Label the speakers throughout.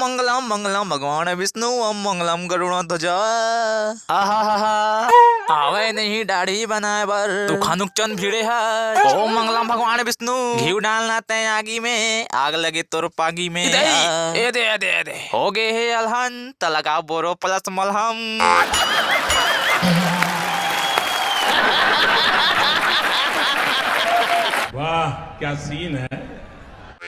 Speaker 1: मंगलम मंगलम भगवान विष्णु ओम मंगलम गरुड़ध्वजा। आहा आवे नहीं दाढ़ी बनाए बर तू खानुक चंद भिड़े है। ओम मंगलम भगवान विष्णु घी डालना ते आगी में आग लगे तोर पागी में। ए दे हो गए है अलहन त लगा बोरो प्लस मलहम।
Speaker 2: वाह क्या सीन है।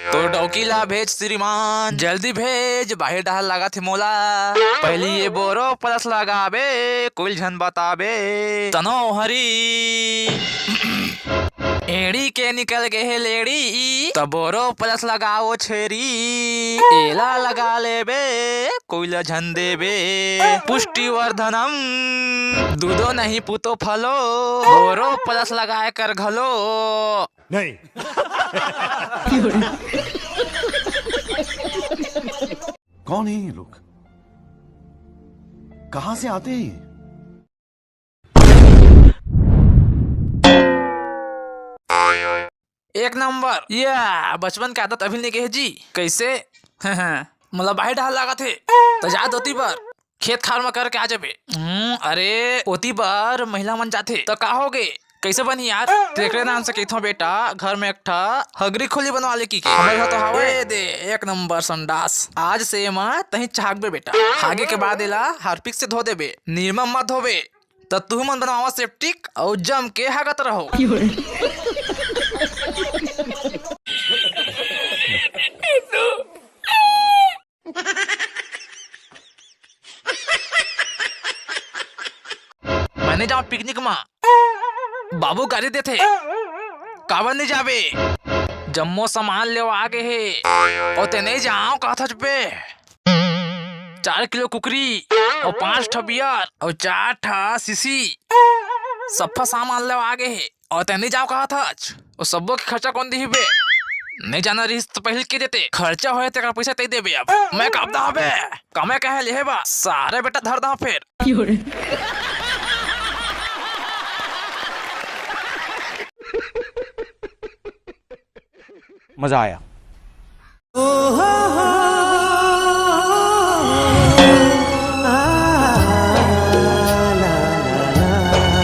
Speaker 1: तो डौकीला भेज श्रीमान जल्दी भेज बाहर डाल लगा थे मोला। पहली ये बोरो प्लस लगाबे कुल झन बताबे तनो हरी। एड़ी के निकल गए है लेड़ी तो बोरो प्लस लगाओ छेरी। एला लगा लेबे कोई झन देबे पुष्टि वर्धनम। दूधो नहीं पुतो फलो बोरो प्लस लगाए कर घलो
Speaker 2: नहीं।
Speaker 3: कौन है ये लोग, कहां से आते हैं?
Speaker 1: एक नंबर या बचपन की आदत अभी नहीं जी कैसे। मतलब बाहर डाल लगा थे तो जा होती बार खेत खार में करके आ जाबे। अरे ओती बार महिला मन जाते तो का हो गए कैसे बनी यार। तेरे नाम से कहता बेटा घर में एक ठा हगरी खोली बनवा ले की हमारे तो हवे दे एक नंबर संडास। आज से मां तही चाहबे बेटा आगे के बाद एला हार्पिक से धो देबे निर्मम मत धोबे तो तू मन बनवा सेप्टिक और जम के हागत रहो। मैंने जाओ पिकनिक में बाबू गाड़ी देते काबर नहीं जाबे जम्मो सामान ले आगे है और ते नहीं जाओ कहा था पे 4 किलो कुकरी और 5 ठा बियर और 4 ठा सीसी सफा सामान ले आगे है और ते नहीं जाओ कहा था और सबो के खर्चा कौन दी बे। नहीं जाना रही तो पहले के देते खर्चा होए तेरा पैसा तई देबे। अब मैं कब दा बे कमे कहे ले बा सारे बेटा धर दा फिर।
Speaker 2: मजा आया।